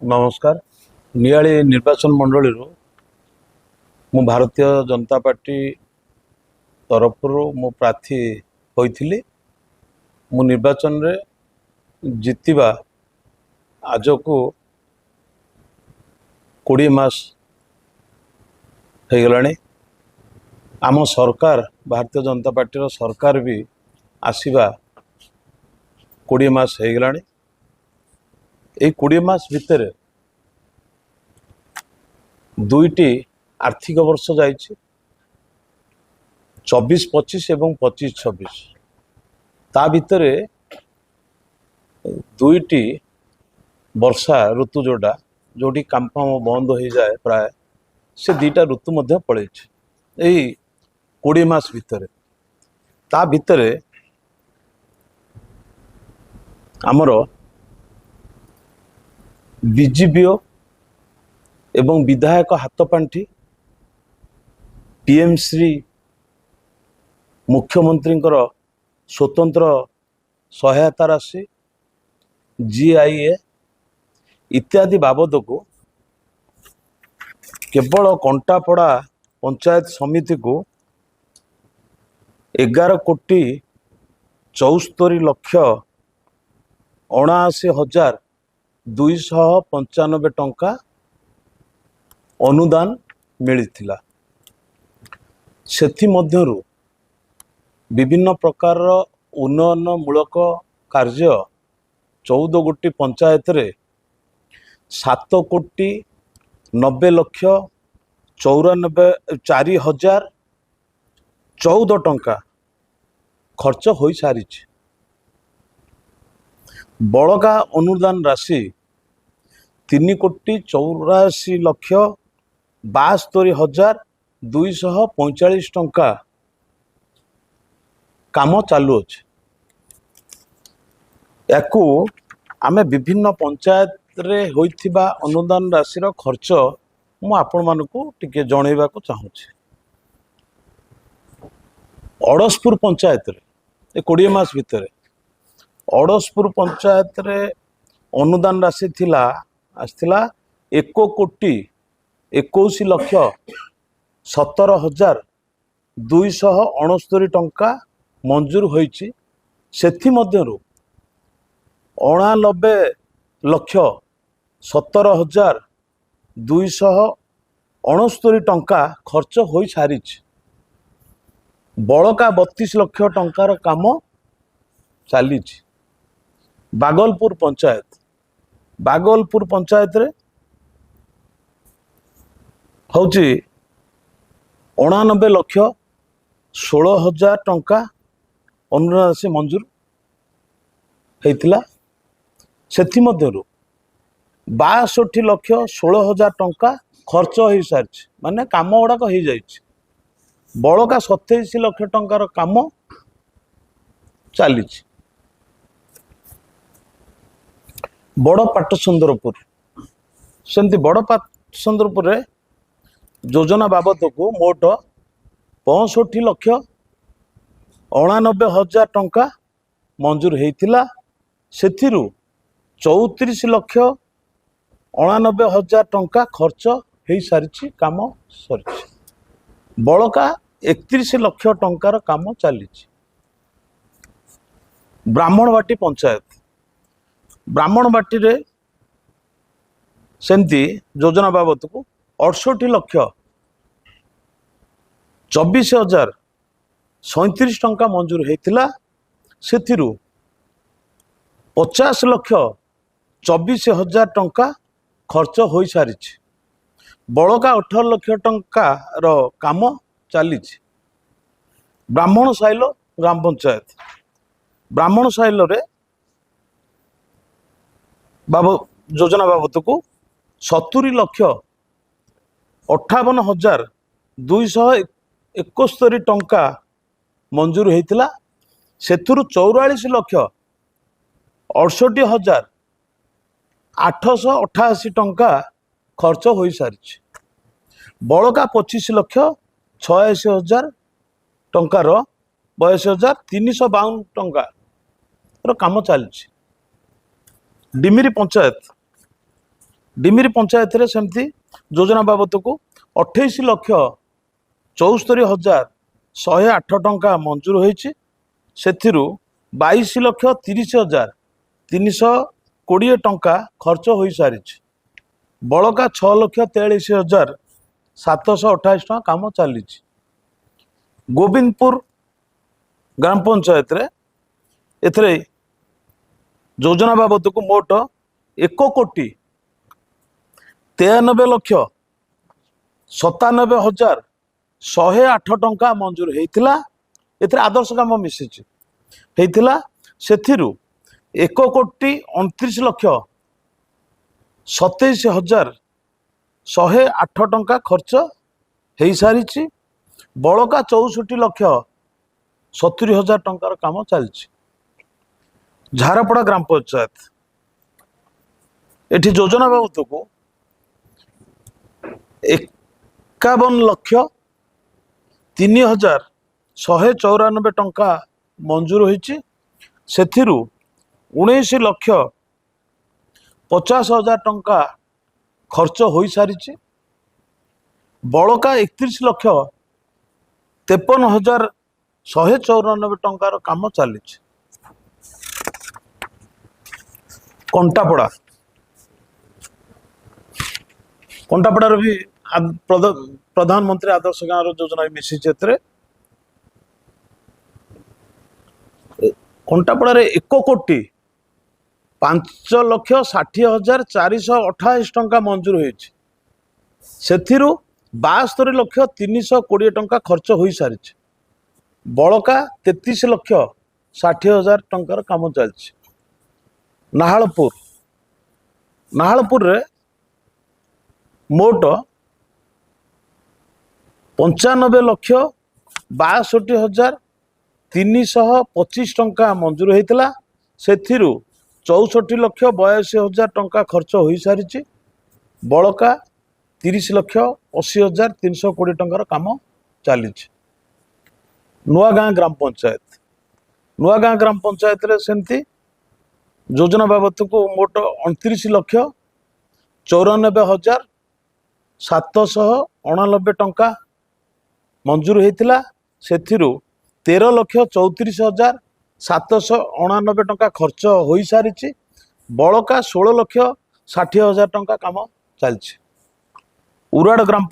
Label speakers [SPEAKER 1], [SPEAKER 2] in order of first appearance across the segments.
[SPEAKER 1] नमस्कार। नियाली निर्वाचन मंडली मु भारतीय जनता पार्टी तरफ मु प्रार्थी होइथिली। मु निर्वाचन रे जितिबा आज को 20 मास हो गलानी। आम सरकार भारतीय जनता पार्टी सरकार भी आसीबा 20 मास हो गलानी। ये 20 मास भितर दुईटी आर्थिक वर्ष जाइए 24-25 एवं 25-26 ता भितर दुईटी वर्षा ऋतु जोड़ा जोटी काम फाम बंद हो जाए प्राय से दीटा ऋतु मध्य पड़े 20 मास भितर ता भितर आमर बीजीपीओ एवं विधायक हाथपांठी पीएम श्री मुख्यमंत्री स्वतंत्र सहायता राशि जीआईए इत्यादि बाबद को केवल कंटापड़ा पंचायत समिति को 11,74,79,295 टंका अनुदान मिलिथिला। सेथि मध्यरु विभिन्न प्रकार उन्नयन मूलक कार्य 14 गोटी पंचायत रे 7,90,94,414 टंका खर्च हो सारी। बड़का अनुदान राशि 3,84,72,245 टंका काम चालू अच्छे। याकू आमे विभिन्न पंचायत रे होइथिबा अनुदान राशि खर्च मु आपण मानकू टिके जणैबा को चाहूँगी। अड़सपुर पंचायत रे 20 मास भितर अड़सपुर पंचायत रे अनुदान राशि थिला आसथिला 1,21,17,269 टंका मंजूर होइछि। सेथि मध्यरु 99,17,269 टंका खर्च हो सारी। बड़का 32 लाख टंकार काम चली। बागलपुर पंचायत रे हौची 89,16,000 टंका अनुदान राशि मंजूर होइतिला। सेथि मध्यरु 62,16,000 टंका खर्च हो सारी, माने काम गुड़ाक हो जाइए। बड़का 27 लाख टंकार काम चली। बड़ पाटचंद्रपुर सेमती बड़ पाटचंद्रपुर रे योजना बाबद को मोट 65,89,000 टंका मंजूर होइतिला। सेथिरु 34,89,000 टंका खर्च हो सारी, काम सरी। बड़का 31 लाख टंकार काम चली। ब्राह्मणबाटी पंचायत ब्राह्मणबाटी रे सेमती योजना बाबद को 68,24,037 टंका मंजूर होइतिला। सेथिरु 50,24,000 टंका खर्च हो सारी। बड़का 18 लाख टंका रो काम चली। ब्राह्मण साइलो ग्राम पंचायत ब्राह्मण साइलो रे योजना बाबद को 70,58,271 टंका मंजूर होइतिला। सेथुरु 44,68,888 टंका खर्च हो सारी। बड़का 25,86,000 टंकार 22,352 टंका काम चली। डिमिरी पंचायत रे सेमती योजना बाबद को 28,74,108 टंका मंजूर होईछि। सेथिरु 22,30,320 टंका खर्च हो सारी। बड़का 6,43,728 टंका काम चली। गोविंदपुर ग्राम पंचायत रे एथरे योजना बाबद को मोट 1,93,97,108 टंका मंजूर होता। एथरे आदर्श काम मिसी होता। सेथिरु 1,27,108 टंका खर्च हो सारी। बड़का 64,70,000 टंकार काम चलछि। झारपड़ा ग्राम पंचायत एठी योजना बाबद को 51,03,194 टंका मंजूर होईछि। सेथिरु 19,50,000 टंका खर्च हो सारी। बड़का 31,53,194 टंकार काम चली। कंटापड़ा कंटापड़ार भी प्रधानमंत्री आदर्श गाँव योजना मिसी। कंटापड़ा 1,05,60,428 टंका मंजूर होईछि। सेथिरु 72,320 टंका खर्च हो सारी। बड़का 33,60,000 टंकार काम चलछि। नाहालपुर रे मोट 95,62,325 टंका मंजूर होता। सेथिरु 64,82,000 टंका खर्च हो सारी। बड़का 30,80,320 टंकार काम चली। नुआगाँ ग्राम पंचायत रे सेमती योजना बाबद को मोट 29,94,789 टंका मंजूर होता। सेथिरु 13,34,789 टंका खर्च हो सारी। बड़का 16,60,000 टंका काम चलछि। उराड़ ग्राम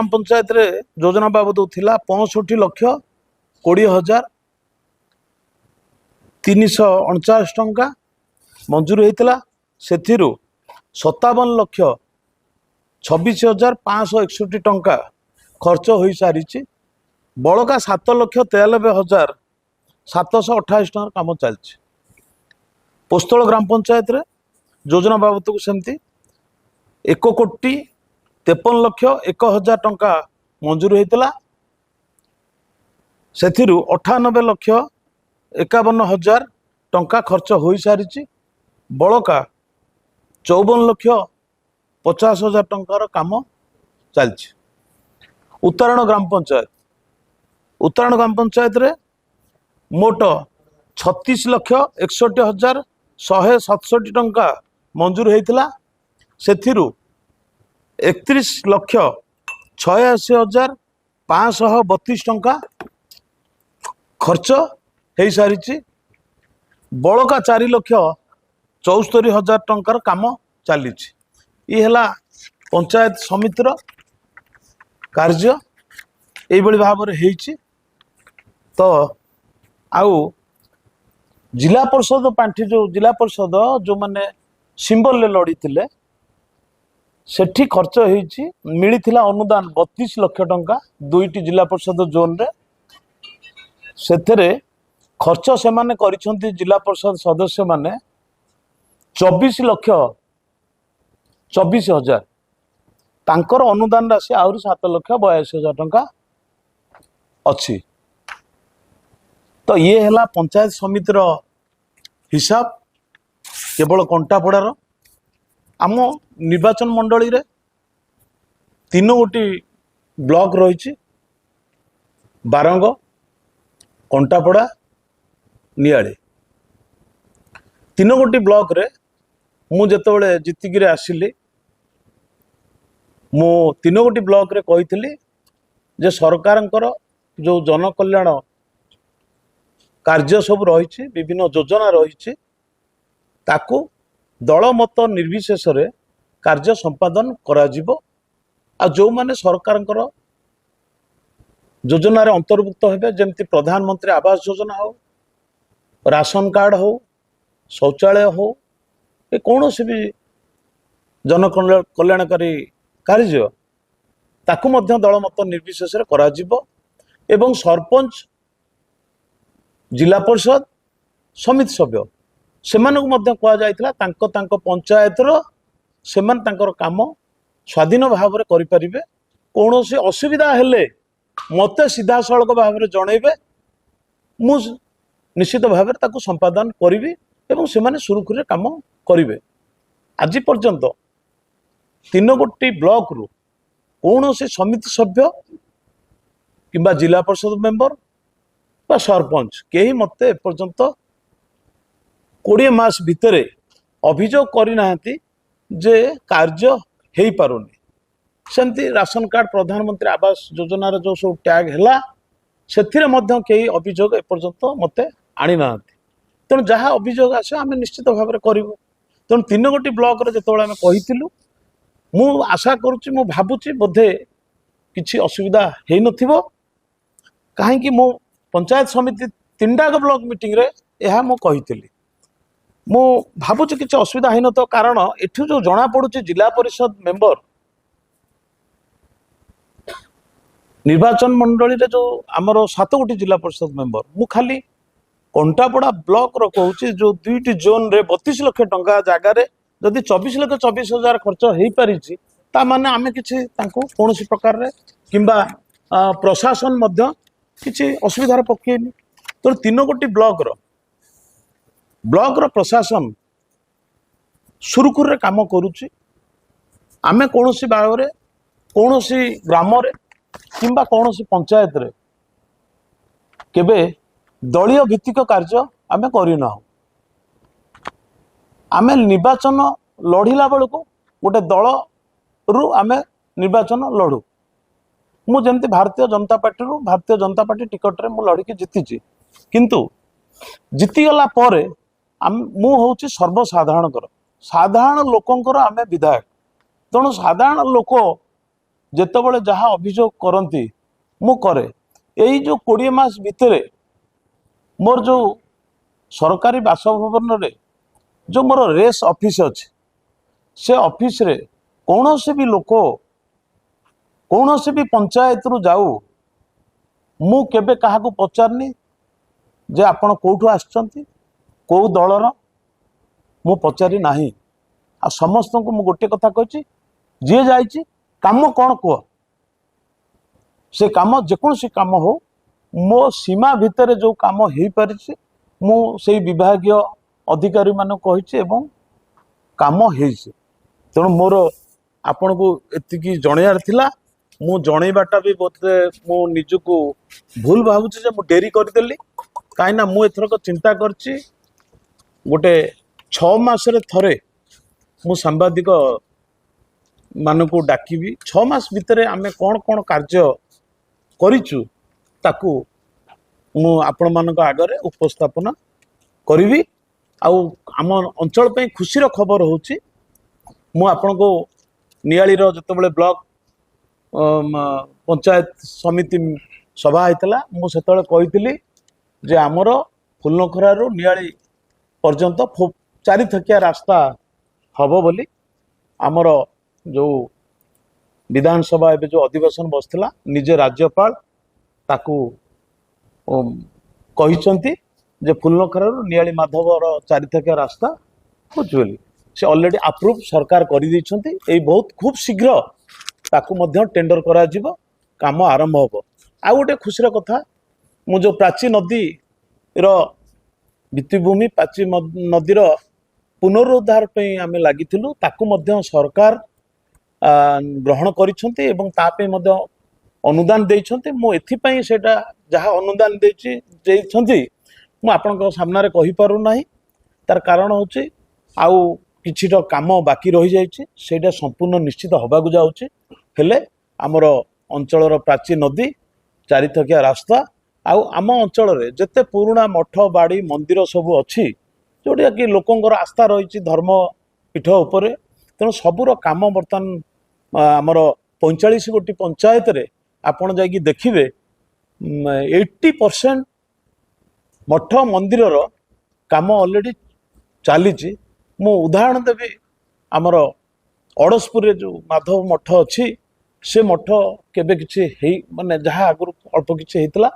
[SPEAKER 1] पंचायत रे योजना बाबद थिला 65,20,349 टंका मंजूर होता। सेथिरु 57,26,561 टंका खर्च हो सारी। बड़का 7,93,728 टंका काम चलछि। पोस्तल ग्राम पंचायत रे योजना बाबद को सेमती 1,53,01,000 टंका मंजूर होता। सेथिरु 98,51,000 टंका खर्च हो सारी। बड़का 54,50,000 टंकार काम चलछि। उत्तरायण ग्राम पंचायत रे मोट 36,61,167 टंका मंजूर होता। सेथिरु 31,86,532 टंका खर्च हो सारी। बड़का 4,74,000 टंकार काम चली। ये है पंचायत समितिर कार्य यही भाव में होईछि। तो आउ जिला परिषद पांठी जिला परिषद जो माने सिंबल लड़ी थिले सेठी खर्च होईछि। मिलिथिला अनुदान 32 लाख टंका 2टी जिला परिषद जोन रे। सेथरे खर्च से माने करिसंती जिला परिषद सदस्य माने 24,24,000 तांकर अनुदान राशि आउरी 7,82,000 टंका अच्छी। तो ये है पंचायत समितिर हिसाब केवल कंटापड़ार। आम निर्वाचन मंडली रे 3 गोटी ब्लॉक रही बारंग कंटापड़ा नियाड़ी 3 गोटी ब्लॉक रे मु जेतबेले जीतिकी आसिली मु तीन गोटी ब्लॉक रे कही जे सरकारंकर जो जनकल्याण कार्य सब रही विभिन्न योजना रही ताकू दल मत निर्विशेष रे कार्य संपादन करा जिवो आ जो माने सरकारंकर योजना रे अंतर्भुक्त हेबे जेमती प्रधानमंत्री आवास योजना हो राशन कार्ड हो शौचालय हो ये कौन सी भी जन कल्याणकारी कार्य ताकू मध्य दल मत निर्विशेष रे करा जिवो एवं सरपंच जिला परिषद समिति सभ्य से पंचायत सेमान तांकर काम स्वाधीन भाव में करें कौन से असुविधा हेले मत सीधा सड़क भाव में जनइबे मु निश्चित भाव में संपादन करी एवं से सुरुखुरी काम करेंगे। आज पर्यंत तीन गोटी ब्लॉक रु कौन से समिति सभ्य किंबा जिला परिषद मेंबर बा सरपंच कहीं मत एपर्यंत 20 मास भितरे अभियोग करना जे कार्य हो पारुनी सेमती राशन कार्ड प्रधानमंत्री आवास योजना जो सब टैग है से कई अभियोग एपर्यंत मत आनी ना तेणु जहाँ अभियोग आसे आम निश्चित भाव में करूँ तेणु तीन गोटी ब्लॉक रे जो आम कहीलु मु आशा करुच्ची मु भावुची बोधे किसी असुविधा हो न कहीं मो पंचायत समिति 3टा ब्लॉक मीटिंग रे यह मु कही मु भावुची किसी असुविधा हो न कारण एठू जो जना पड़ुची जिला परिषद मेंबर निर्वाचन मंडली रे जो आमर 7 गोटी जिला परिषद मेंबर मु खाली कंटापड़ा ब्लॉक रो कहूची जो 2टी जोन रे 32 लाख टंका जगह रे जदि 24,24,000 खर्च हो पारी ता माने आमे किछि तांको कोनोसी प्रकार रे किंबा प्रशासन मध्य किछि असुविधार पकेनी तो 3 गोटी ब्लॉक रो प्रशासन सुरुखुर रे काम करूची आमे कोनोसी भाव रे कोनोसी ग्राम रे किंबा कोनोसी पंचायत रे केबे दलीय भित्तिक कार्य आमे करिना आमे निर्वाचन लढ़िला बेलू गोटे दल रु आमे निर्वाचन लड़ू मु जमती भारतीय जनता पार्टी टिकट रे मु लड़की जीति किंतु जीतीगला परे मु होची सर्वसाधारणकर साधारण लोकंकर आमे विधायक तेणु साधारण लोक जेतेबेले जहाँ अभियोग करती मु करे यही जो 20 मास भितरे मोर जो सरकारी बासभवन रे जो मोर रेस ऑफिस अच्छे से ऑफिस रे कौन से भी लोक कौन से भी पंचायत रु जाऊ मु केबे कहा को पचारनी जे आपण कोठू आछंती को दलर मु पचारि नाही आ समस्त को मु गोटे कथा कहछि जे जाइछि काम कौन कह से काम जेकोसी काम हो मो सीमा भितर जो काम हो पारि मु से विभागीय अधिकारी मान कही काम हो तेणु मोर आपण को एतिकी जनयार थिला मु जनइबाटा भी बोधे मु निजको भूल भावुची जे मु डेरी करदेली कहीं मु एथरक चिंता करची गोटे 6 मासरे थरे मु सांबादिक मानकु डाकिबी 6 मास भितरे आमे कौन कौन कार्य करिचु ताकू मु आपण मानक आगरे उपस्थापना करिवी आउ आम अंचल पे खुशी खबर होची मु आपण को नियाली रो जतबेले ब्लॉक पंचायत समिति सभा होता मु सेतबेले कहितली जे आमर फुलनखरा रु नियाली पर्यंत 4 थकिया रास्ता हबो बोली आमर जो विधानसभा एबे जो अधिवेशन बसला निजे राज्यपाल ताकू कहिसंती जे फुलनखरा रु नियाली माधवर 4 थकिया रास्ता बुझली से ऑलरेडी अप्रूव सरकार करि दैछंती एई बहुत खूब शीघ्र ताकू मध्य टेंडर करा जिवो काम आरंभ होबो आ गोटे खुशीर कथा मु जो प्राची नदी रो भित्तिभूमि प्राची नदीर पुनरुद्धार पे आमे लागिथिलु ताकू मध्य सरकार ग्रहण करिसंती एवं तापे मध्य अनुदान देइछंती मु एथिपई सेटा जहा अनुदान देइछंती मु आपनक सामना रे कहि पारु नाही तार कारण होची आउ किछिटा काम बाकी रही जाइछि सेटा संपूर्ण निश्चित होबाकू जाउछि हेले आमर अंचलर प्राची नदी चारिथकिया रास्ता आउ आम अंचल जेते पुराणा मठ बाड़ी मंदिर सब अच्छी जोटा कि लोकंर आस्था रही धर्म पीठ उपरे तेणु सबूर काम बर्तमान आमर 45 गोटी पंचायत रे आपण जाइए देखिए 80% मठ मंदिर काम ऑलरेडी चली मु उदाहरण देवी आमर अड़सपुर जो माधव मठ अच्छी से मठ केबे किछि माने जहाँ आगु अल्प किछि हेतला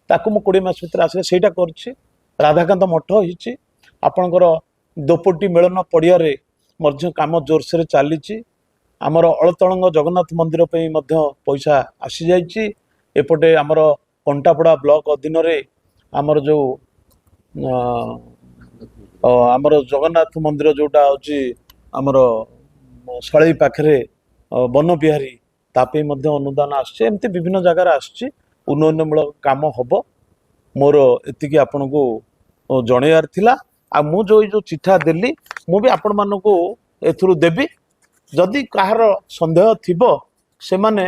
[SPEAKER 1] ताकू मु 20 मास भीतर आसे सेटा करछि राधाकांत मठ हिछि आपणकर दोपटी मिलन पड़िया रे मध्य काम जोरसे चली आमर अलतलंग जगन्नाथ मंदिर पे मध्य पैसा आसी जाइछि एपटे आमर कंटापड़ा ब्लॉक अधीन रे आमर जो आमर जगन्नाथ मंदिर जोटा होची आमर शैली पाखरे वन बिहारी तापे मध्य अनुदान आसছে एमती विभिन्न जगार आसଛି उन्नयनमूलक काम हब मोर एतिकी आपण को जणेयार थिला आ मु जो चिठा देली मु भी आपण मानको एथुरु देबी जदि कहार संदेह थिबो से माने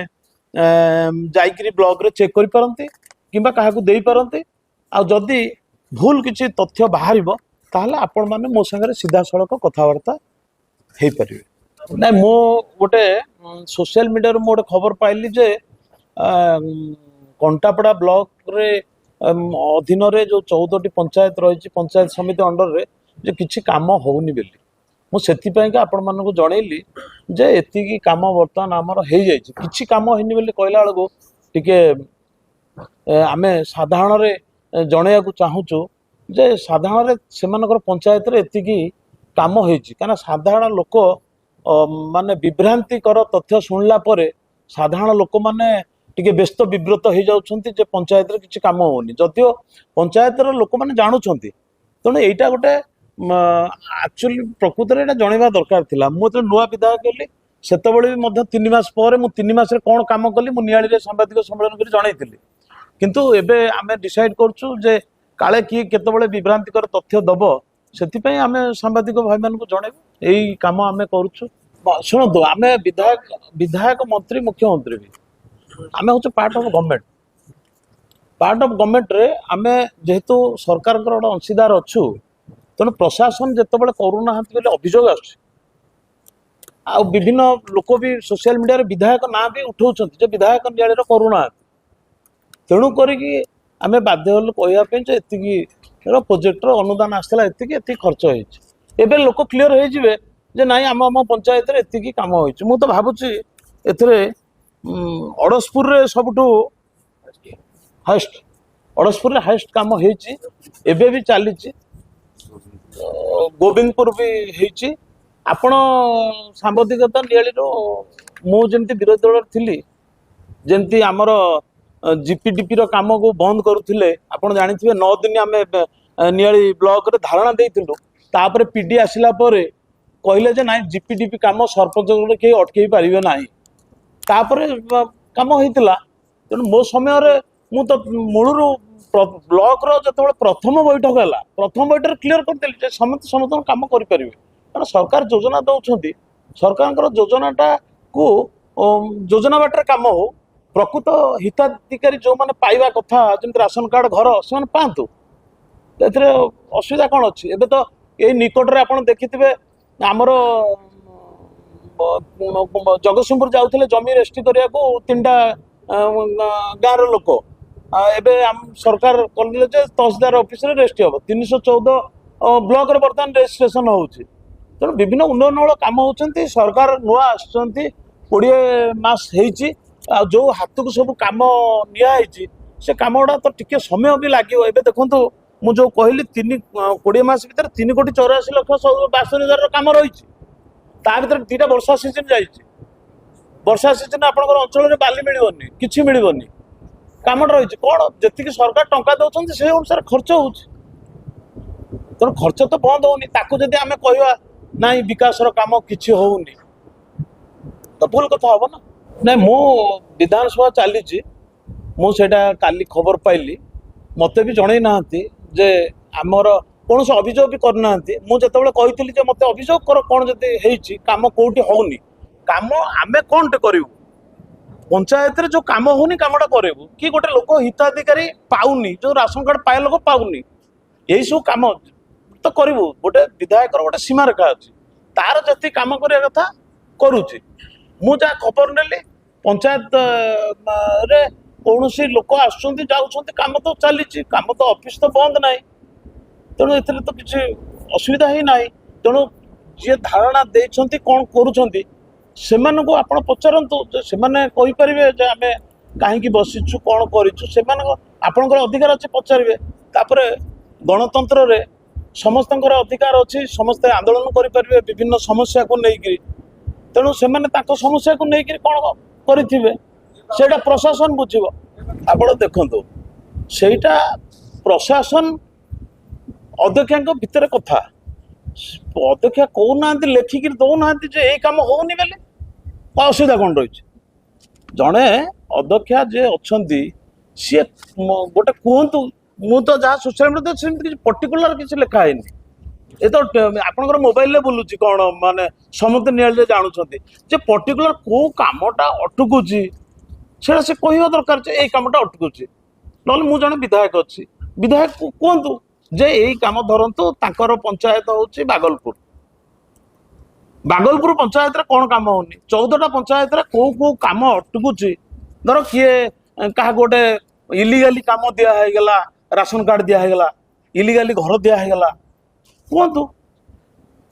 [SPEAKER 1] जाइकरी ब्लॉग रे चेक करि परंती किबा काहाकू देई परंती आ जदि भूल किछि तथ्य बाहरिबो ताहले आपण माने मो संगे सीधा सड़क कथावार्ता हे परिबे ना मो गोटे सोशल मीडिया रे मो गोटे खबर पाइली जे कंटापड़ा ब्लॉक रे अधीन रे जो 14टी पंचायत रही पंचायत समिति अंडर रे जे किछि काम होउनी बेली मु सेति पय का आपण मानको जणैली जे एतिकी काम वर्तमान हमर हे जाय किछि काम हेनी बेली कहला बेलको टिके आमे साधारण रे जणैया को चाहूचु जे साधारण रे सेमानकर पंचायत रे एतिकी काम हेछि काना साधारण लोक माने विभ्रांतिकर तथ्य सुनला परे साधारण लोक माने टिके व्यस्त विव्रत हो जाउछंती जे पंचायत रे किछि काम होनी जदियो पंचायत रे लोक माने जानुछंती तेणु एइटा गोटे एक्चुअली प्रकृत में जनवा दरकार थिला मु तो नुआ विधायक कली सेतबेले भी मध्य 3 मास पर मु 3 मास रे कोन काम कली मु नियाली रे सांबादिक सम्मेलन करी जणाइथिली किंतु एबे आमे डिसाइड करछु जे काले की केतबेले विभ्रांतिकर तथ्य दबो सेति पय आमे सांबादिक भाई मान को जणाइबो एई काम आमे करछु सुनतो आमे विधायक मंत्री मुख्यमंत्री भी आमे होछ पार्ट ऑफ गवर्नमेंट रे आमे जेहेतु सरकार कर अंशीदार अछु तेणु प्रशासन जितेबाला करूना बोले अभियोग आ विभिन्न लोक भी सोशल मीडिया विधायक ना भी उठाऊँ विधायक नियाल करूना तेणु करें बाध्य हल कहवाई प्रोजेक्टर अनुदान आसला एति खर्च होबे लोक क्लीयर हो ना आम आम पंचायत एति कम हो मु तो भावुची अड़सपुर सबुठ हाएस्ट अड़सपुर हाएस्ट काम होबे भी चली गोविंदपुर भी होती आपण सांबादिकता नियाली मुझे विरोधी दल थी जमती आमर जीपीडीपी काम को बंद करुले आपण जानी 9 दिन आम नियाली ब्लॉक रे धारणा देइथिलु तापर पीडी आसिला परे कहले जे ना जीपीडीपी काम सरपंच के अटकई पारे ना तापर काम होइतिला तेणु मो समय रे मु तो मूलरू ब्लॉक रो जो प्रथम बैठक है प्रथम बैठक क्लीयर करदेली समस्त काम करें कारण सरकार योजना दौरान सरकार योजनाटा को योजना बाटर काम हो प्रकृत हिताधिकारी जो मैंने पाइबा कथा जमी राशन कार्ड घर से पातु असुविधा कौन अच्छी एबे तो यही निकट में आप देखिथे आमर जगतसिंहपुर जाऊे जमी रेस्ट्री करने को 3टा गाँव लोक एबे सरकार कले तहसीलदार ऑफिस रे रेस्ट हम 314 ब्लॉक रे बर्तमान रेजिस्ट्रेशन होउची तेणु विभिन्न उन्नयनमूलक काम होउचंती सरकार नुआ आसचंती 20 मास हेची जो हाथ को सब काम निया हेची से काम गुड़ा तो टिके समय भी लगे एबे देखंतु मु जो कहली 20 मास भीतर 3,84,62,000 काम रही ता भीतर 2टा वर्षा सीजन जाइए वर्षा सीजन आपनकर अंचल रे बाली मिलबनी किछि मिलबनी काम रही कौन जी सरकार टंका दौरान से अनुसार खर्च हो तेणु खर्च तो बंद होनी ताकू जदि आम कहवा ना विकास काम किसी होनी तो भूल कथा हम ना ना मो विधानसभा चली मुझा काली खबर पाइली मत भी जन ना जे आमर कौन से अभियोग भी करना मुझे कही मत अभियोग कर कौन जब कम कौटी होनी कम आम कौन टे करूँ पंचायत जो कम होनी कमटा करूँ कि गोटे लोक हिताधिकारी पाऊनी जो राशन कार्ड पाए लोक पाऊनी यही सब कम तो करूँ गोटे विधायक गोटे सीमा रेखा अच्छी तार जी कम करने कथा करुच्ची मुझे खबर नेली पंचायत रे कौन सी लोक आसुँच कम तो चली कम तो ऑफिस तो बंद ना तेणु ए तो किसी असुविधा ही ना तेणु जी धारणा देते कौन करुँच से आप पचारतु से कहींपारे आम कहीं बसीचु कौन करूँ आपणकर अधिकार अच्छे पचारे तापर गणतंत्र रे समस्त अधिकार अच्छी समस्ते आंदोलन करेंगे विभिन्न समस्या को लेकिन तेणु से समस्या को लेकिन कौन करेंगे से प्रशासन बुझे आप देखु सेटा प्रशासन अध्यक्षा भितर कथा अध्यक्षा कहना लेखिक दौना यही कम होनी बेले असुविधा कौन रही जड़े अध्यक्षा जे अच्छा सी गोटे कहतु मु तो जहाँ सोशल मीडिया से पर्टिकुलर किसी लिखा है ये तो आपंकर मोबाइल बुलूची कौन माने समस्त निहाल जानते जे पर्टिकुलर कौ कमटा अटकुच से कह दरकार यही कमटा अटकुच ना मुझे विधायक अच्छी विधायक कहतु जे यही कम धरतु तांकर पंचायत हूँ बागलपुर पंचायत कौन कम होनी 14टा पंचायत कौ कौ कम अटकुच धर किए क्या गोटे इलिगाली कम दिगला राशन कार्ड दिगला इलिगाली घर दिगला कहतु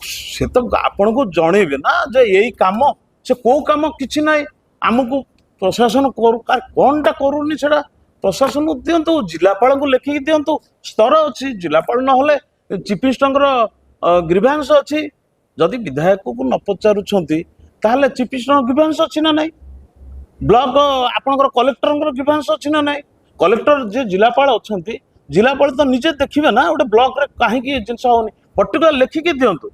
[SPEAKER 1] से तो आपन को जनइबे ना जे यही कम से कौ कम कि ना आमको प्रशासन कौनटा करूनी से प्रशासन को दिंतु जिलापाल को लेखिक दिंतु स्तर अच्छी जिलापाल ना चीफ मिनिस्टर ग्रीवांस अच्छी जदि विधायक को न पचारुंट ताहले चीफ मिनिस्टर ग्रीवांस अच्छी ना ना ब्लॉक आपंकर कलेक्टर ग्रीवांस अच्छी ना ना कलेक्टर जे जिलापाल अच्छा जिलापाल तो निजे देखिए ना गोटे ब्लॉक रे कहीं जिनस होनी पर्टिकुलर लेखिक दिंतु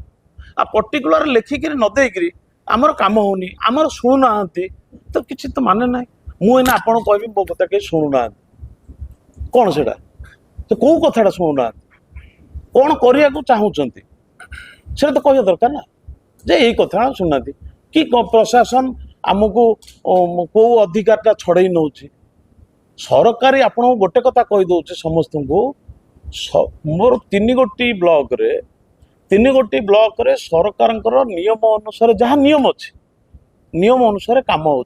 [SPEAKER 1] आ पर्टिकुलर लेखिक न देकर आमर कम होनी आमर शुणुना तो किसी तो माने ना मुझे आपड़ कह मो कथा कहीं शुणुना कौन से कौ कथा शुणुना कौन करने को चाहूँगी से तो कह दरकार ना जे यही कथा शुणुना कि प्रशासन आमको कौ अधिकार छड़े नौ सरकारी आपण गोटे कथा कहीदे समस्त को मोर 3 गोटी ब्लॉक रे सरकार नियम अनुसार जहाँ नियम अच्छी नियम अनुसार कम हो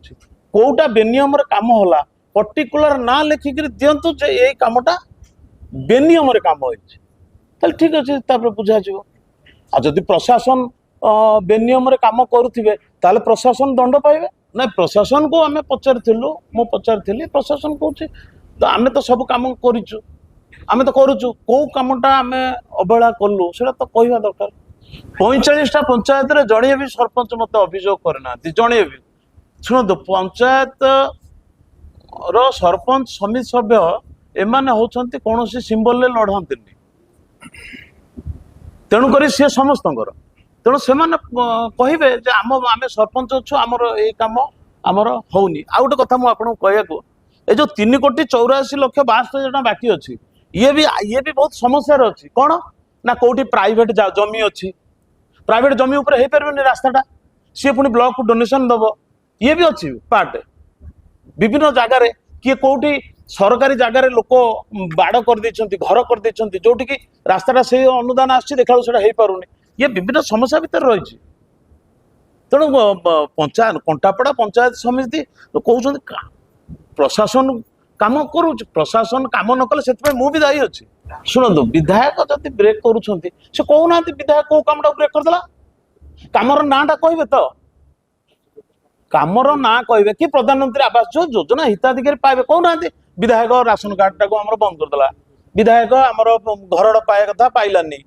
[SPEAKER 1] कौटा बेनियम कम होला पर्टिकुलर ना लेखिक दिंतु जे यही कमटा बेनियम कम हो ठीक अच्छे बुझा आ जदि प्रशासन बेनियम कम करुवे ताले प्रशासन दंड पाइबे ना प्रशासन को आम पचारूँ मु पचारि प्रशासन कौच तो आम तो सब कम करूँ आम तो करुचु कौ कमटा आम अवहेला कलु से तो कहवा दरकार 45टा पंचायत रे जड़े भी सरपंच मत अभियोग करना जड़े भी शुणु पंचायत रो सरपंच समिति सभ्य एमाने होचंती कौन सिंबल ले लड़ती तेणुक सी समस्त तेणु से कहे आम आम सरपंच अच्छु आमर ये कम आमर होनी आ गोटे कथा मुझे कहूँ ये जो 3,84,62,000 बाकी अच्छी ये भी बहुत समस्या अच्छी कौन ना कौटी प्राइवेट जमी अच्छी प्राइवेट जमी उपर हो पारे रास्ताटा सी पुणी ब्लॉक को डोनेशन दब ये भी अच्छी पार्ट विभिन्न जगार किए कौटी सरकारी जगार लोक बाड़ कर घर कर जोटि की रास्ताटा से अनुदान आसी देखा हो पारुनी ये विभिन्न समस्या भितर रही तेणु पंचायत कंटापड़ा पंचायत समिति कहते प्रशासन काम करू प्रशासन काम न कले से मु भी दायी अच्छी शुणु विधायक जब ब्रेक करुँच से कहना विधायक कौ कमटा ब्रेक करदेला कमर नाटा कहे तो कमर ना कहे कि प्रधानमंत्री आवास योजना हिताधिकारी पाइबे कहना विधायक राशन कार्ड टाक आम बंद करदेला विधायक आमर घर पाए कथा पाइलानी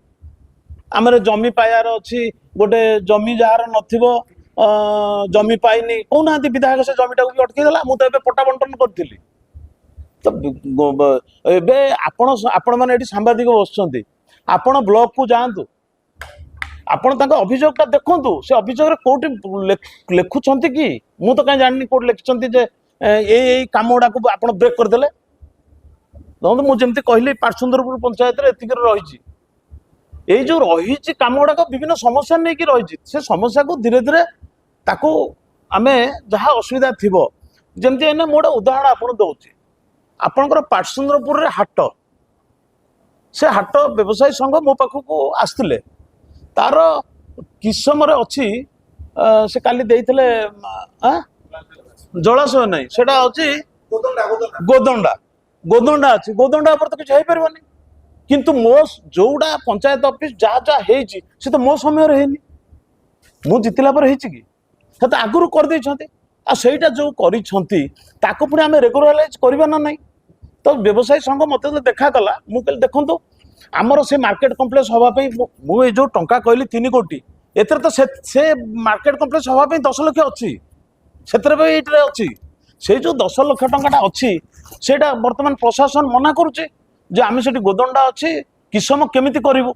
[SPEAKER 1] आम जमी पायार अच्छी गोटे जमी जार नथिबो जमी पाइनी कहना विधायक से जमीटा भी अटकईदेला मुझे पट्टा बंटन करी तो एबे आपण मैंने सांबादिक बसुँच आपण ब्लॉक को जातु आपण अभियोगटा देखु से अभियोग कौटी लिखुंट कि मु तो कहीं जानी कौट लिखिं यही कम गुड़ा को आप ब्रेक करदे देखो मुझे कहली पाटसुंदरपुर पंचायत एतिक रही এই जो रही काम गुड़ाक विभिन्न समस्या नहीं कि रही से समस्या को धीरे धीरे ताकू आमे जहाँ असुविधा थी जमती मु गोटे उदाहरण आपन दौची आपणकर पाटसुंदरपुर हाट से हाट व्यवसायी संघ मो पाखक आसते तार किस समय अच्छी से काली देइथिले जलाशय नहीं सेटा अच्छी गोदंडा गोदंडा अच्छी गोदंडा पर तो किसी हो पारबनी किंतु मो जोड़ा पंचायत ऑफिस जहाँ जहाँ है से तो मो समय हैनी मु जितला पर कि तो आगुरी करदेटा जो करें आम रेगुलाराइज करवा ना नहीं तो व्यवसायी संघ मत देखाला मुझे देखो आमर से मार्केट कम्प्लेक्स हाँपाई मुझे जो टंका कहली 3 कोटी एतर तो से मार्केट कम्प्लेक्स हाँपाई 10 लाख अच्छी से अच्छी से जो 10 लाख टंका अच्छी से बर्तमान प्रशासन मना करुचे जे आम से गोदंडा अच्छी किसम केमिति करूँ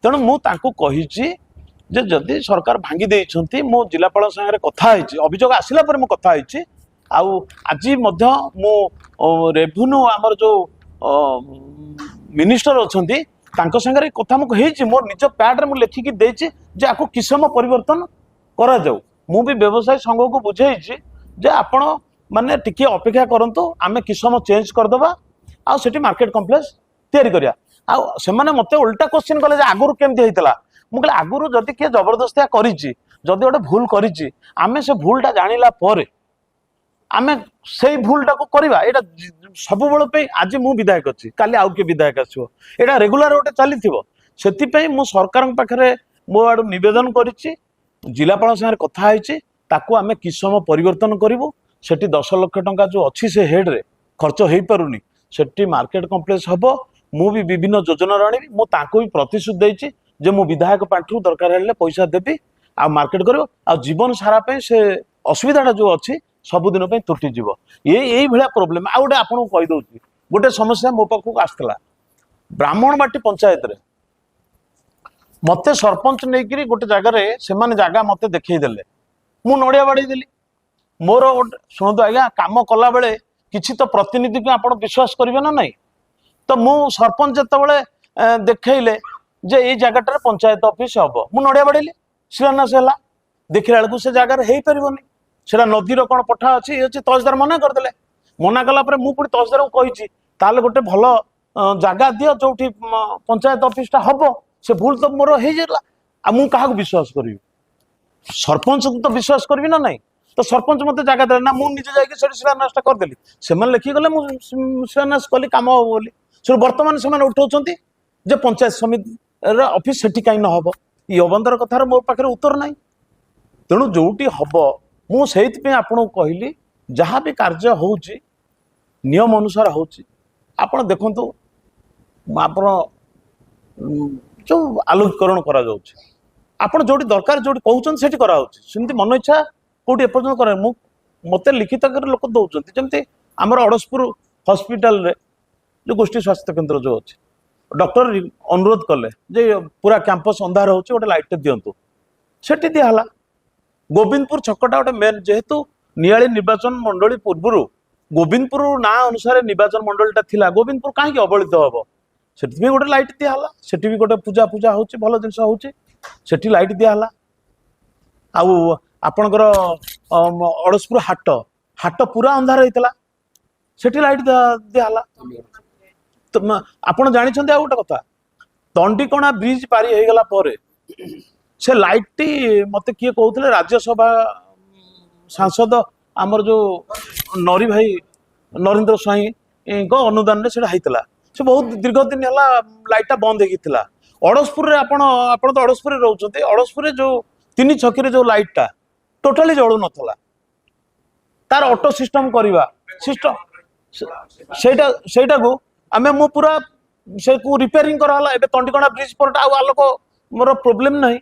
[SPEAKER 1] तेणु मुझे जे जदि सरकार भांगी देइछंती मो जिलापाल संगे कथा अभियोग आसला पर मु कथा आउ आज मो रेवेन्यू आमर जो मिनिस्टर अच्छी संगे कथा मुझे मोर निज पैड में लिखिकी देछि जे आको किसम परिवर्तन करा जाऊ मु भी व्यवसाय संघ को बुझाई जे आपण माने टिके अपेक्षा करंतु आमे किसम चेंज करदबा आ सेठी मार्केट कम्प्लेक्स तैयारी करिया आ सेमाने मते उल्टा क्वेश्चन कले जे आगुरु केमति हेतला मु कहले आगुरु जदि के जबरदस्तिया करिछि जदि गोटे भूल करिछि आमे से भूलटा जानिला परे आमे सेई भूलटा को करबा एटा सब बेल पे आज मु विधायक अछि काली आउ के विधायक आछो एटा रेगुलर गोटे चलीथिबो सेति पई मु सरकार पाखरे मो आडू निवेदन करिछि जिलापाल संगे कथा आइछि ताकू आमे किसम परिवर्तन करिवो सेठी 10 लाख टंका जो अच्छी से हेड रे खर्च हो पारुनी सेठी मार्केट कम्प्लेक्स हबो मु भी विभिन्न योजना राणी मु ताको भी प्रतिश्रुति देछि जे मु विधायक पांठू दरकार हेले पैसा देबी आ मार्केट करिवो आ जीवन सारा पे से असुविधाटा जो अच्छी सबुदिन पे तुटी जीव यही भाया प्रोब्लेम आ गोटे आपको कही दउछि गोटे समस्या मो पाखक आसला ब्राह्मणबाटी पंचायत रे मते सरपंच नहीं गोटे जगार से जगह मत देखई देले मु नड़िया बाड़ी देली मोर शुणु आज्ञा काम कला बेले किसी तो प्रतिनिधि को आप विश्वास करेंगे ना नहीं तो मु सरपंच जिते देखले जे ये जगह पंचायत ऑफिस हम मु नड़िया बाड़ी शिलान्यास है देखला बेलू से जगार हो पारनि से नदीर कौन पठा अच्छी ये अच्छी तहसीलदार मना करदे मना कलापर मुझे तहसीलदार को कही ताल गोटे भल जगह दियो जो पंचायत ऑफिसटा हम से भूल तो मोर हो क्या विश्वास करी सरपंच को तो विश्वास करी ना नहीं तो सरपंच मत जगह दे ना मुझे जाकि शिलान्यासटा करदेली से लिखिगले शिलान्यास कली कम हम बोली से बर्तमान से उठाऊँ जे पंचायत समिति ऑफिस से कहीं न हम ये अबंधर कथार मो पाखे उत्तर ना तेणु जोटी हम मुझे आपको कहली जहाँ भी कार्य हो नियम अनुसार हो देखु आप जो आलोकरण करा आपण जो दरकार जो कहते से कराऊँगी मन इच्छा कौटी एपर्तन कर मत लिखित लोक दौरान जमी आमर अड़सपुर हस्पिटाल रे जो गोष्ठी स्वास्थ्य केन्द्र जो अच्छे डॉक्टर अनुरोध कले जे पूरा कैंपस अंधार हो गोटे लाइट दिंतु से दिहला गोविंदपुर छकटा गोटे मेन जेहेतु नियाली निर्वाचन मंडली पूर्व गोविंदपुर ना अनुसार निर्वाचन मंडलीटा थिला गोविंदपुर कहीं अवहेलित हम से गोटे लाइट दिहला से भी गोटे पूजा पूजा हो भल जिन हो लाइट दिहला आउ आपणकर अड़सपुर हाट हाट पूरा अंधार होता से लाइट दिहला तो आपड़ जानते आ गोटे कथा दंडीकणा ब्रिज पारी हो गला पर से लाइट मत किए कहते राज्यसभा सांसद आमर जो नरी भाई नरेंद्र स्वाई अनुदान से से बहुत दीर्घ दिन है लाइटा बंद होता अड़सपुर आप तो अड़सपुर रोचे अड़सपुर जो 3 छकी जो लाइटा टोटाली जलू नाला तार ऑटो सिस्टम करवा सिस्टम सेटा को आमे मु पूरा से को रिपेयरिंग कराला एबे तंडीकणा ब्रिज पर आलोक मोर प्रॉब्लम नहीं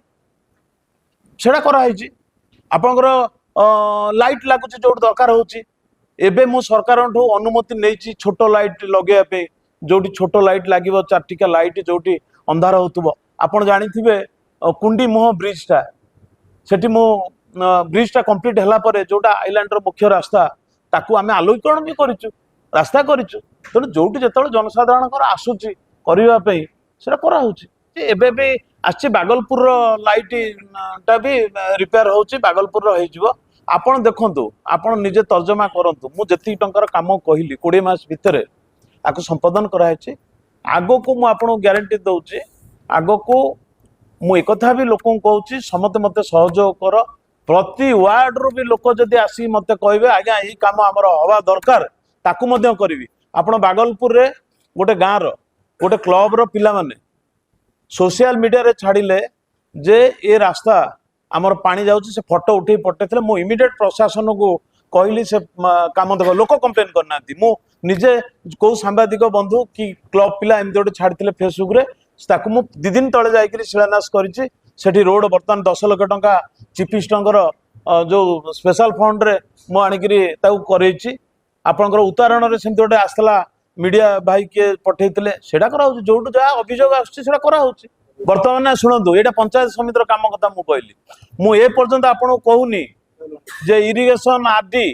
[SPEAKER 1] सेटा कराई आपंकर लाइट लगुच जो दरकार होबे मु सरकार अनुमति नहीं छोट लाइट लगे जो छोट लाइट लगे 4टिका लाइट जो अंधार हो आप जानी कुंडी मुह ब्रिजटा से ब्रिजटा कंप्लीट है जोटा आईलैंड मुख्य रास्ता ताकू आम आलोकरण भी करूँ रास्ता करूँ तेणु जो जो जनसाधारण आसूची करने से कराऊँच एबे भी आछि बागलपुर लाइट टा भी रिपेयर होछि बागलपुर रही जिवो आपण देखंतु आपण निजे तर्जमा करंतु मु जति टंकर काम कहली 20 मास भितरे आको संपादन करा है आगो को मु आपण ग्यारंटी दउछि आगो को मु एकथा भी लोक कहूँ समते मते सहयोग कर प्रति वार्ड रु भी लोक जदि आसी मते कहबे आज्ञा ई काम हमर हवा दरकार ताकू मध्य करिवि आपण बागलपुर रे गोटे गाँव रो गोटे क्लब रो पिला माने सोशल मीडिया रे छाड़िले जे ए रास्ता आमर पानी जाउछि से फोटो उठे पठेଥିଲେ मु इमिडिएट प्रशासन को कहली से काम देख लोक कंप्लेन करना मु निजे को सांबादिक बंधु कि क्लब पिला एमती गोटे छाड़िଥିଲେ फेसबुक रे ताकू मु 2 दिन तले जाइकरी शिलान्यास करिछि सेठी रोड बर्तमान 10 लाख टंका चीफ मिनिस्टर जो स्पेशल फंड रे मु आनिकरी ताकू करैछि आपनकर उतारण रे सेमती गोटे आसला मीडिया भाई के पठेइଥିଲେ सेडा करा होछि जोटु जा अभियोग आछि सेडा करा होछि वर्तमान शुणु ये पंचायत समिति काम कथा मु कहली मु ए पर्यंत आपन कहूनी जे इरिगेशन आरडी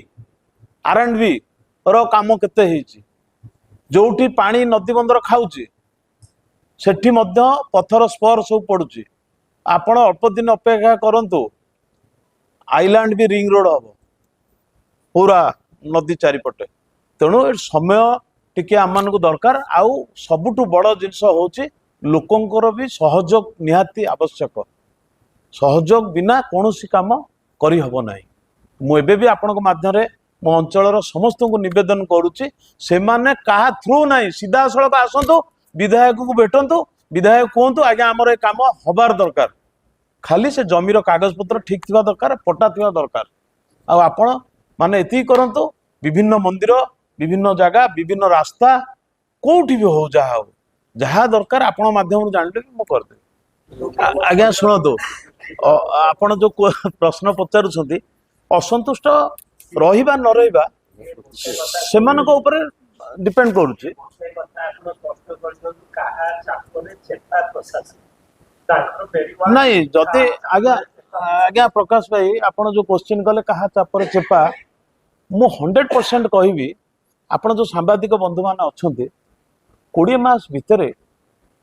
[SPEAKER 1] आरएंडबी रो काम केते हेछि जोठी पानी नदी बंदर खाउछि सेठी मध्य पत्थर स्पर सब पड़ुछि आपण अल्प दिन अपेक्षा करंतु आइलैंड भी रिंग रोड हम पूरा नदी चारिपटे तेणु समय टिके आम मानक दरकार आउ सबुठु बड़ जिनस होछि लोकंकर भी सहयोग निहाती आवश्यक सहयोग बिना कौनसी काम करि हबो नाही मु एबे भी आपनक माध्यम रे मो अंचल समस्त को निवेदन करुच्ची से माने कहा थ्रू नाही सीधा सड़क आसतु विधायक को भेटंतु विधायक कहतु आज्ञा आमर ए काम हबार दरकार खाली से जमीर कागज पत्र ठीक थिबा दरकार पट्टा थिबा दरकार आपण माने एति करंतु विभिन्न मंदिर विभिन्न जगह विभिन्न रास्ता कोठी भी हो जहा दरकार आपण माध्यम जानले मु कर दे आज्ञा सुनतो आपण जो प्रश्न पचारुछंती असंतुष्ट रहिबा न रहिबा सेमानक ऊपर डिपेंड करूची नहीं जदि आज्ञा आज्ञा प्रकाश भाई आपण जो क्वेश्चन कले कहा चापर चेपा मु 100% कहबी आपण जो सांबादिक बंधु मान अछंती 20 मास भितरे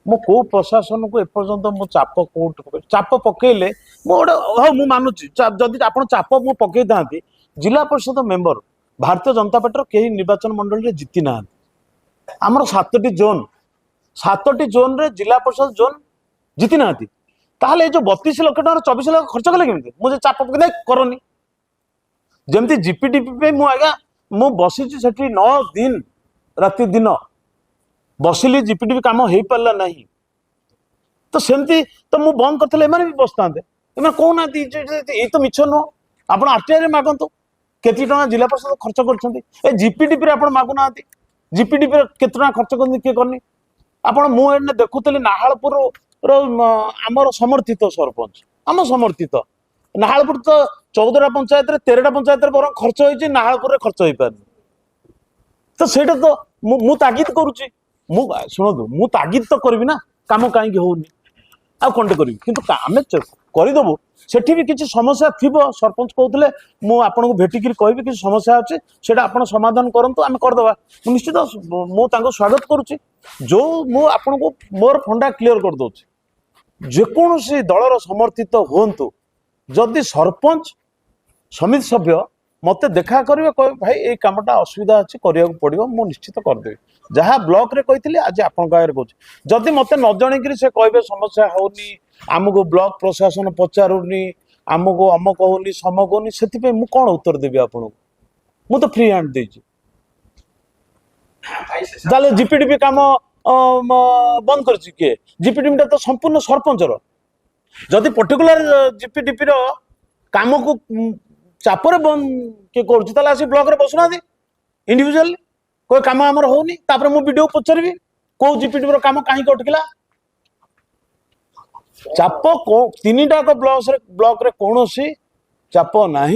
[SPEAKER 1] मो को प्रशासन को एपर्यंत मो चाप कोट चाप पकेले मो हाँ मु मानुची जदि आपण चाप मु पकई थांती जिला परिषद मेंबर भारतीय जनता पार्टी कई निर्वाचन मंडल रे जीति ना आमर 7टी जोन रे जिला परिषद जोन जीति ना ताहले जो 32 लाख टका 24 लाख खर्च कले केमती मुझे चाप पकई करनी जमती जीपीडीपी पे मु आज्ञा मु बसीची सेठी 9 दिन राति दिन बसिली जीपीडीपी काम हो पारा ना तो सेमती तो मु बंद करते एमाने भी बसता कहना ये तो मिछ नुह आप आरटीआई मागंतु केती टका जिला परिषद खर्च कर जीपीडीपी आप मागुना जीपीडीपी केते टका खर्च कर किए करनी आप मुझे देखुली नाहालपुर आमर समर्थित सरपंच आम समर्थित नाहालपुर तो 14टा पंचायत 13टा पंचायत बर खर्च होती नाहालपुर खर्च हो पार तो सेटा तो मु तागिद करुच्ची शुणु मु तागिद तो करी ना काम कहीं होनी आ कौन करी कि आम करदेबू सेठी भी किसी समस्या थी सरपंच कहते मुझे आपको भेटिकी कहि कि समस्या अच्छे से समाधान करूँ आम करदे निश्चित मुझे स्वागत करुच्ची जो मुझको मोर फंडा क्लीयर कर दूसरी जेकोसी दलर समर्थित हूँ जदि सरपंच समिति सभ्य मत देखा करेंगे कह भाई ये कमटा असुविधा अच्छी करा पड़ो मुझे निश्चित करदेवी जहाँ ब्लॉक रे कही आज आप कहूँ जदि मत न जणिक से कहे समस्या होनी आमको ब्लॉक प्रशासन पचारूनी आमको अमक होनी समक होनी से मुझे कौन उत्तर देवी आपको मुझे तो फ्री हैंड देती जीपीडीपी काम बंद कर जीपीडीपी तो संपूर्ण सरपंचर जदि पर्टिकुलर जीपीडीपी काम को चापर बंद किए कर ब्लॉक रे बसुना इंडिविजुअल कोई काम आमर होनी मु वीडियो पचारि कौ जीपीडीपी काम कहीं अटकिला चाप 3टाक ब्लॉक रे कौन चाप ना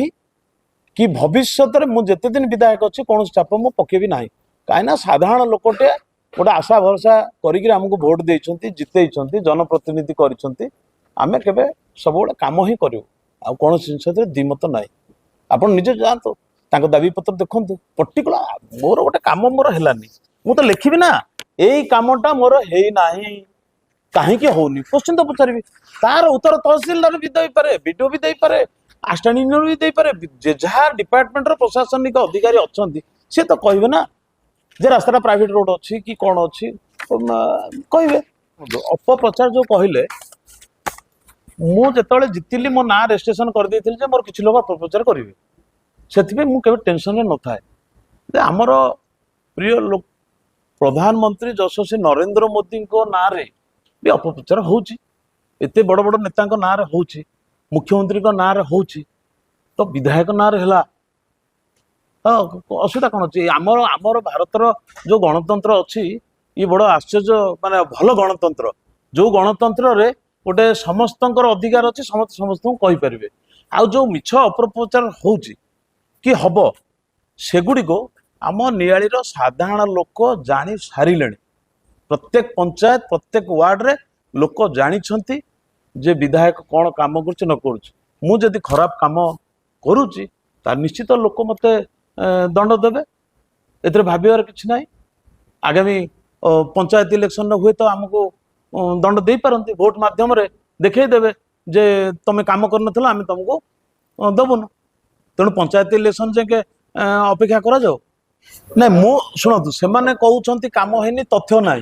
[SPEAKER 1] कि भविष्य में मुझे दिन विधायक अच्छी कौन चाप मु पकेबी ना कहीं साधारण लोकटे गोटे आशा भरसा करमको भोट देते जिते जनप्रतिनिधि करें केवे सब कम ही करूँ आ कौन जिन दिमत ना आप निजे जातु दाबी पत्र देखु पर्टिकुलर मोर गोटे कम मोर है मुझे लिखी ना यही कमटा मोर है ना कहीं होनी क्वेश्चन तो पचारि तार उत्तर तहसीलदार भी देपारे बीडीओ भी देपारे असिस्टेंट इंजीनियर भी देपारे जहाँ डिपार्टमेंट प्रशासनिक अधिकारी अच्छा सी तो कहे ना जे रास्ता प्राइवेट रोड अच्छी कि कौन अच्छी कहे अपप्रचार जो कहले मुझे जितली मो ना रेजिस्ट्रेशन कर मोर किसी लोग अपप्रचार करेंगे से मुझे टेंशन न था आमर प्रिय लोक प्रधानमंत्री यशस्वी नरेंद्र मोदी ना रे भी अपप्रचार होते बड़ बड़ नेता ना रे हो मुख्यमंत्री ना रे हो तो विधायक ना रे है असुविधा कौन अच्छी आमर आमर भारतर जो गणतंत्र अच्छी ये बड़ आश्चर्य माने भल गणतंत्र जो गणतंत्र रे गोटे समस्त अधिकार अच्छी समस्त समस्त कहींपारे आउ जो मिछ अपप्रचार हो कि हम सेगुड़ी को आम नियालीर साधारण लोक जानी सारे प्रत्येक पंचायत प्रत्येक वार्ड रे लोक जानी जे विधायक कौन काम कर न कर खराब काम करुच्ची निश्चित लोक मत दंड देवे ए भावर कि ना आगामी पंचायत इलेक्शन हुए तो आमको दंड दे पारती भोट मध्यम देखईदेवे जे तुम कम कर आम तुमको दबुन तेणु पंचायत इलेक्शन जे अपेक्षा करा जाओ ना मु शुणु से कहते कम है तथ्य ना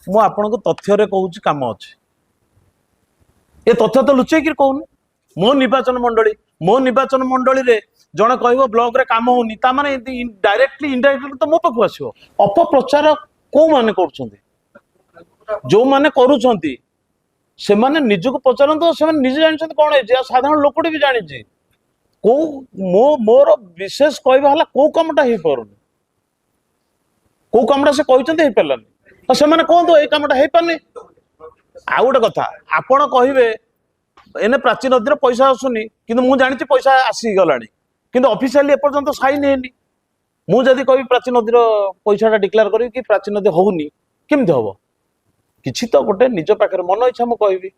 [SPEAKER 1] मु आपन को तथ्य रे कहूँ कम अच्छे ये तथ्य तो लुचेक कहूनी मो निर्वाचन मंडली रे जड़े कह ब्लॉक रे काम होनी ताने डायरेक्टली इनडायरेक्टली तो मो पाक आसो अपप्रचार कौ माने जो माने करुछंती से माने निजको पचारत से निजे जानते कौन है साधारण लोकटी भी जानी को मोर विशेष कहवा कौ कमटा हो पारुनी कौ कमटा से कहते पारानी तो से कहतु ये कमटा हो पारनी आ गोटे कथा आपण कहे एने प्राची नदी पैसा आसुनी कि मुझे जानी पैसा आसीगला कि ऑफिशियली एपर्यंत साइन है मुझे कह प्राची नदी पैसा डिक्लेयर करी कि प्राची नदी होनी केमती हम किसी तो गोटे निज पाखे मन इच्छा मुझे कहबी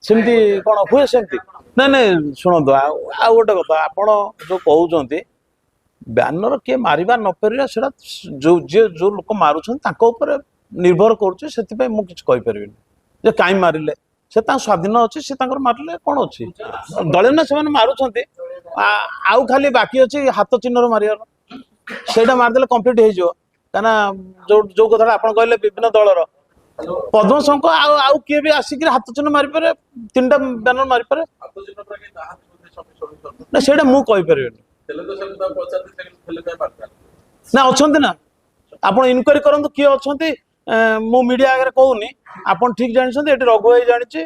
[SPEAKER 1] सेमती कौन हुए सेमती ना ना शुणु आ गोटे कथा आपण जो कहते बैनर किए मारिबा न पारे जो जो लोक मारुपर निर्भर करुँचे मुझे कहीपरि जे कहीं मारे से स्वाधीन अच्छी से मारे कौन अच्छी दले ना से मारुंट आउ खाली बाकी अच्छी हाथ चिन्ह मारियार से मारिदे कम्प्लीट हो जो जो कथा आप कहले विभिन्न दलर पद्म शंख आउ किए भी आसिक हाथ चिन्ह मारिपारे 3टा बैनर मारिपारे ना से मुझे ना अच्छा ना आप इनक्वारी करूँ किए अच्छा मो मीडिया आगे कहूनी आप ठीक जानते ये रघु भाई जानी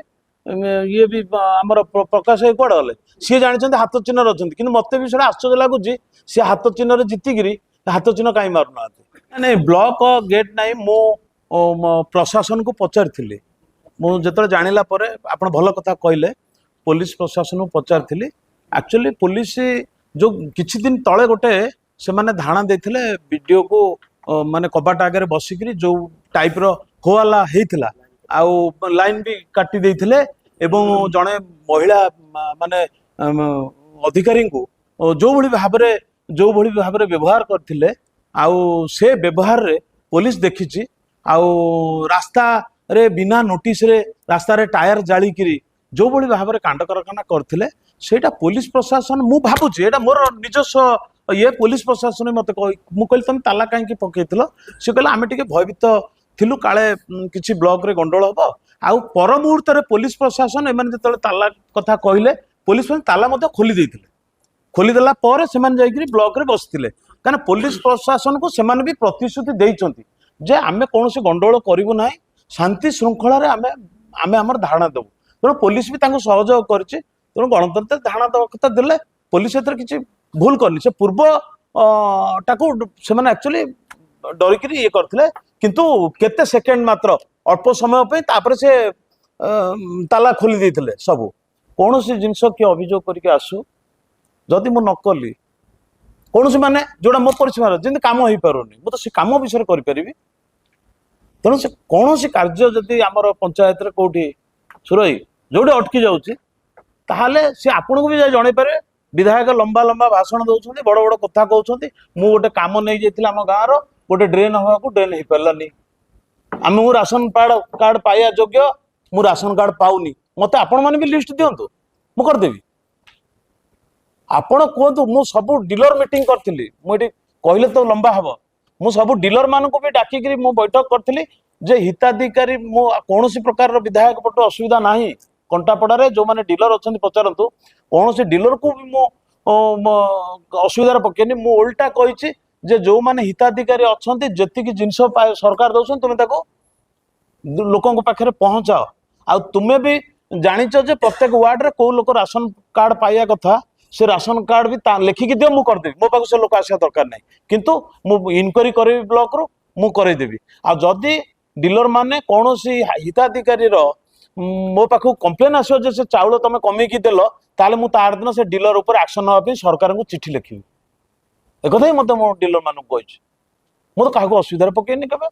[SPEAKER 1] ये भी आमर प्रकाश भाई कौड़े गले सी जानते हाथ चिन्ह अच्छा कि मत भी से आश्चर्य लगुच सी हाथ चिन्ह जीतिकी हाथ चिन्ह कहीं मारूना नहीं ब्लॉक गेट ना मो प्रशासन को पचारि मुझे जानिला आप भल कथा कहले पुलिस प्रशासन को पचारि एक्चुअली पुलिस जो किछि दिन तले गोटे से माने धारणा देथिले वीडियो को माने कबाट आगे बसिक जो टाइप रो होवाला हेइथिला आउ लाइन भी काटी देथिले एवं जड़े महिला माने अधिकारी को जो भली भाव व्यवहार करथिले आउ से व्यवहार रे पुलिस देखिछि आउ रास्ता रे बिना नोटिस रे रास्ता रे टायर जाली किरी जो भली भाव रे कांड कारखाना करथिले सेटा पुलिस प्रशासन मु भाबुछि एटा मोर निजस्व ये पुलिस प्रशासन मत मु कहली तुम ताला कहीं पकईल सी कहले आम टे भयभीत थिलु काले किसी ब्लॉक रे गंडोल हम आउ पर मुहूर्त पुलिस प्रशासन एम जो ताला कथा कहले पुलिस ताला खोली देते खोलीदेला से ब्लॉक रे बसते कहीं पुलिस प्रशासन को सेमाने भी प्रतिश्रुति देइछंती जे आमे कौन गंडोल करूँ ना शांति श्रृंखला आमे आमर धारणा देवु तेणु पुलिस भी सहयोग करें तेणु गणतंत्र धारणा दवा देले पुलिस किसी भूल करनी से पूर्व टाकू से एक्चुअली डरिक ये करते किंतु केते सेकेंड मात्र अल्प समय पे तापर से ताला खोली देते सब कौन सी जिनस किए अभियोग करके आसू जदि मु नकली कौन सी माने जोड़ा मो परिसीमार जमी कम हो पारुनी मुझे से कम विषय करी तेणु से कौन सी कार्य जदि आमर पंचायत कौटी सुरई जोटे अटकी जाऊँगी ताहले सी आपन को भी जाए जन पारे विधायक लंबा लंबा भाषण दौरान बड़ बड़ कथा कहते मु गोटे कम नहीं जाइए आम गाँव रोटे ड्रेन हवा ड्रेन हो पारानी आम राशन कार्ड पाइबा योग्य मु राशन कार्ड पाऊनी मत आपण मैंने भी लिस्ट दिंतु मु करदेवी आपण कहतु मु सब डीलर मीटिंग करी मुझे कहले तो लंबा हम मु सब डीलर मान भी डाकिक बैठक करी जे हिताधिकारी मु कौन प्रकार विधायक पटु असुविधा ना कंटापड़ा जो मैंने डीलर अच्छा पचारतु कौन से डीलर को भी मु असुविधार पकेनी मु उल्टा कही जे जो मैंने हिताधिकारी अच्छा जी जिनस सरकार दौन तुम्हें लोकों पाखे पहुंचाओ आ तुम्हें भी जानिच जे प्रत्येक वार्ड रे को लोक राशन कार्ड पाइया कथा से राशन कार्ड भी लिखिकी दियो मु करदेवी मो पाक से लोक आसा दरकार नहीं किंतु मु इनक्वारी करी ब्लॉक रू मु करदेवी आ जदि डीलर माने कौन सी हिताधिकारी मो पाख कंप्लेन आसो जे से चाउल तुम कमेकी देल ताले मु तार दिन से डीलर ऊपर एक्शन नापी सरकार को चिठी लिखी एक मत मो डीलर मानक कही मु तो क्या असुविधा पकईनी केबे।